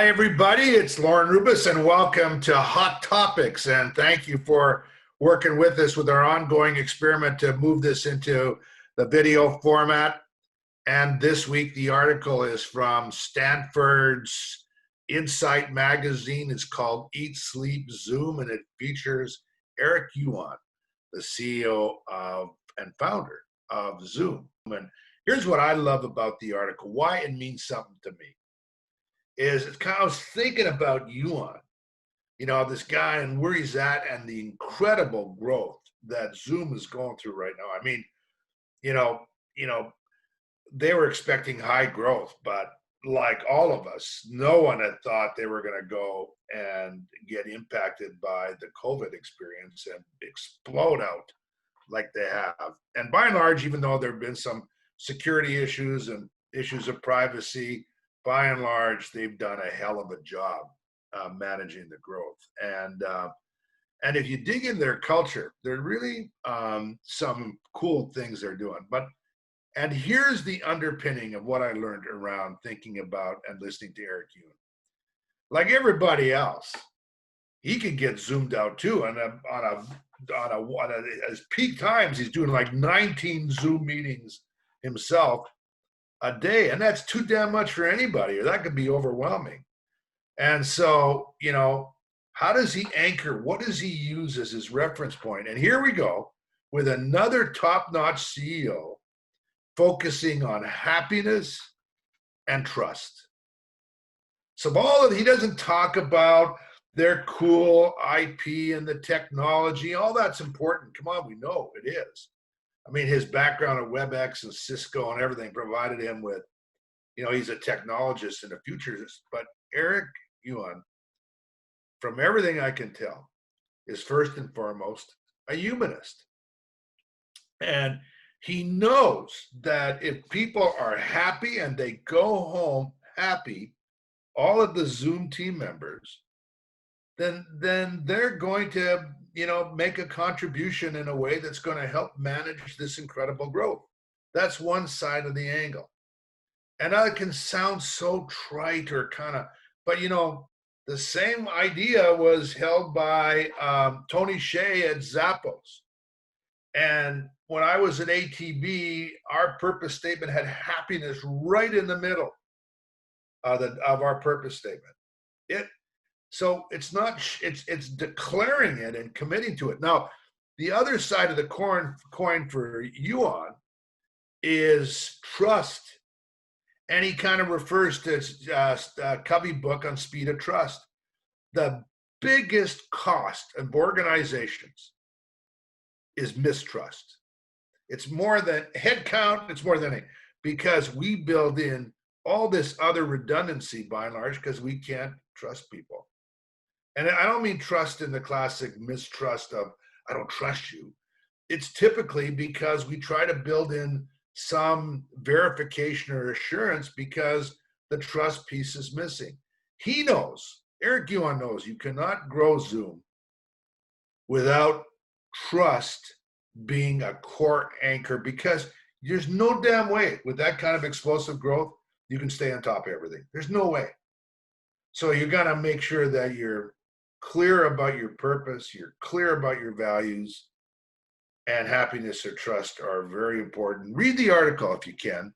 Hi, everybody. It's Lorne Rubis, and welcome to Hot Topics. And thank you for working with us with our ongoing experiment to move this into the video format. And this week, the article is from Stanford's Insight magazine. It's called Eat, Sleep, Zoom, and it features Eric Yuan, the CEO of and founder of Zoom. And here's what I love about the article, why it means something to me. I was thinking about Yuan, this guy and where he's at and the incredible growth that Zoom is going through right now. I mean, you know, you know, they were expecting high growth, but like all of us, no one had thought they were going to go and get impacted by the COVID experience and explode out like they have. And by and large, even though there have been some security issues and issues of privacy, by and large, they've done a hell of a job managing the growth. And if you dig in their culture, there are really some cool things they're doing. And here's the underpinning of what I learned around thinking about and listening to Eric Yuan. Like everybody else, he can get zoomed out too. And on his peak times, he's doing like 19 Zoom meetings himself a day, and that's too damn much for anybody, or that could be overwhelming. And so, how does he anchor? What does he use as his reference point? And here we go with another top-notch CEO focusing on happiness and trust. So he doesn't talk about their cool IP and the technology. All that's important. Come on, we know it is. I mean, his background at WebEx and Cisco and everything provided him with, he's a technologist and a futurist. But Eric Yuan, from everything I can tell, is first and foremost a humanist. And he knows that if people are happy and they go home happy, all of the Zoom team members, then they're going to make a contribution in a way that's going to help manage this incredible growth. That's one side of the angle. And that can sound so trite or but the same idea was held by Tony Hsieh at Zappos. And when I was at ATB, our purpose statement had happiness right in the middle of our purpose statement. So it's declaring it and committing to it. Now, the other side of the coin for Yuan is trust. And he kind of refers to Covey book on speed of trust. The biggest cost of organizations is mistrust. It's more than headcount, it's more than anything, because we build in all this other redundancy by and large because we can't trust people. And I don't mean trust in the classic mistrust of, I don't trust you. It's typically because we try to build in some verification or assurance because the trust piece is missing. He knows, Eric Yuan knows, you cannot grow Zoom without trust being a core anchor, because there's no damn way with that kind of explosive growth you can stay on top of everything. There's no way. So you got to make sure that you're clear about your purpose, you're clear about your values, and happiness or trust are very important. Read the article if you can.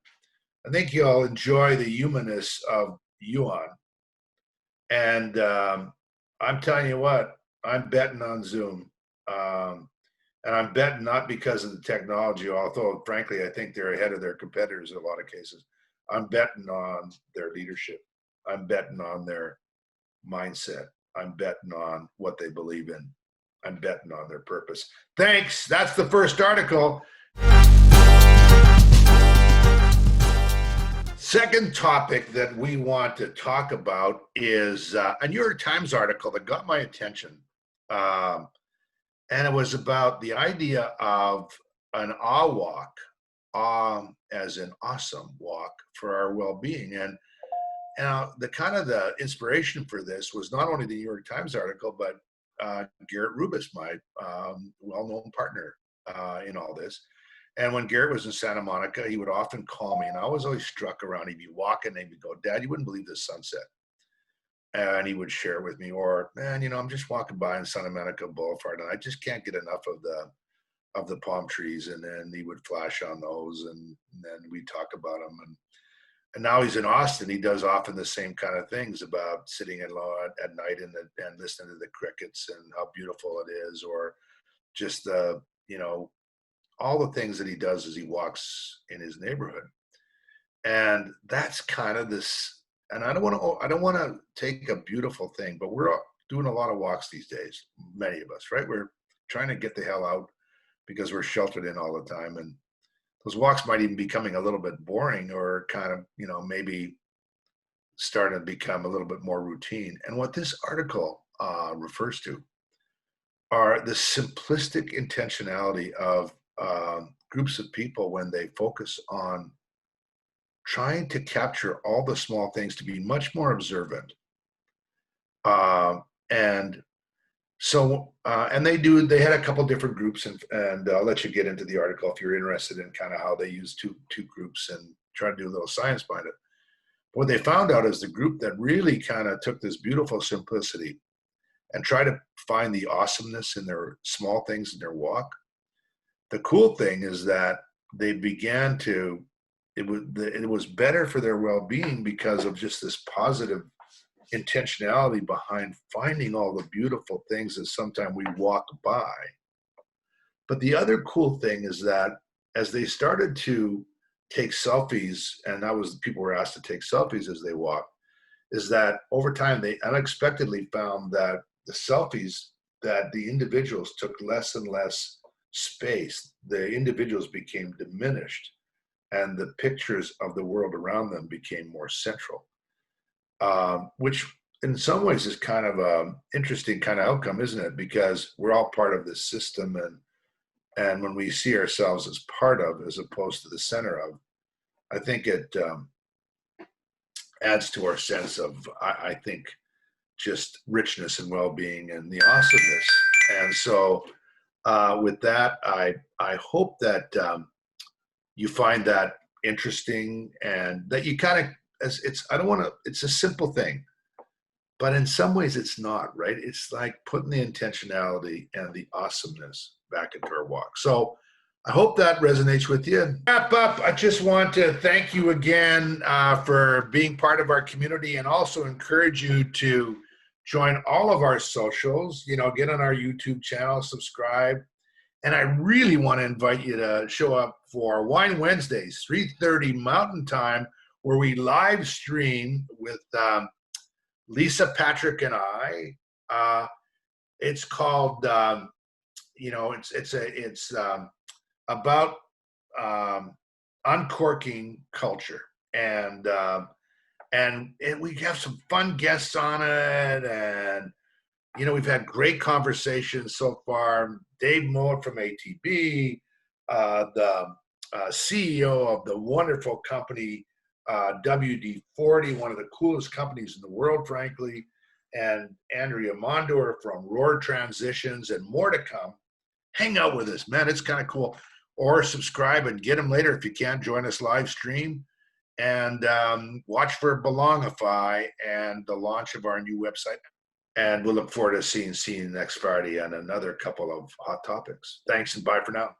I think you'll enjoy the humanness of Yuan. And I'm telling you what, I'm betting on Zoom. And I'm betting not because of the technology, although frankly, I think they're ahead of their competitors in a lot of cases. I'm betting on their leadership. I'm betting on their mindset. I'm betting on what they believe in. I'm betting on their purpose. Thanks. That's the first article. Second topic that we want to talk about is a New York Times article that got my attention. And it was about the idea of an awe walk, as an awesome walk for our well-being. And the inspiration for this was not only the New York Times article, but Garrett Rubis, my well-known partner in all this. And when Garrett was in Santa Monica, he would often call me, and I was always struck around. He'd be walking, and he'd go, "Dad, you wouldn't believe this sunset." and he would share with me, or, man, I'm just walking by on Santa Monica Boulevard and I just can't get enough of the palm trees. And then he would flash on those, and then we talk about them. And now he's in Austin. He does often the same kind of things about sitting in law at night and listening to the crickets and how beautiful it is, or just all the things that he does as he walks in his neighborhood. And that's kind of this. And I don't want to take a beautiful thing, but we're doing a lot of walks these days. Many of us, right? We're trying to get the hell out because we're sheltered in all the time. And those walks might even be becoming a little bit boring, or kind of, maybe starting to become a little bit more routine. And what this article refers to are the simplistic intentionality of groups of people when they focus on trying to capture all the small things, to be much more observant. And so, and they had a couple different groups, and I'll let you get into the article if you're interested in kind of how they use two groups and try to do a little science behind it. But what they found out is the group that really kind of took this beautiful simplicity and tried to find the awesomeness in their small things in their walk. The cool thing is that they began to, it was better for their well-being because of just this positive intentionality behind finding all the beautiful things that sometimes we walk by. But the other cool thing is that as they started to take selfies, and people were asked to take selfies as they walk, is that over time they unexpectedly found that the selfies, that the individuals took less and less space. The individuals became diminished, and the pictures of the world around them became more central, which in some ways is kind of an interesting kind of outcome, isn't it? Because we're all part of this system, and when we see ourselves as part of, as opposed to the center of, I think it adds to our sense of, I think, just richness and well-being and the awesomeness. And so with that, I hope that you find that interesting, and that you kind of, it's a simple thing, but in some ways it's not, right? It's like putting the intentionality and the awesomeness back into our walk. So I hope that resonates with you. Wrap up, I just want to thank you again for being part of our community, and also encourage you to join all of our socials, get on our YouTube channel, subscribe. And I really want to invite you to show up for Wine Wednesdays, 3:30 Mountain Time, where we live stream with Lisa, Patrick, and I. It's called, it's about uncorking culture, and we have some fun guests on it, and we've had great conversations so far. Dave Moore from ATB, the CEO of the wonderful company WD-40, one of the coolest companies in the world, frankly, and Andrea Mondor from Roar Transitions, and more to come. Hang out with us, man. It's kind of cool. Or subscribe and get them later if you can't join us live stream. And watch for Belongify and the launch of our new website. And we'll look forward to seeing you next Friday on another couple of hot topics. Thanks, and bye for now.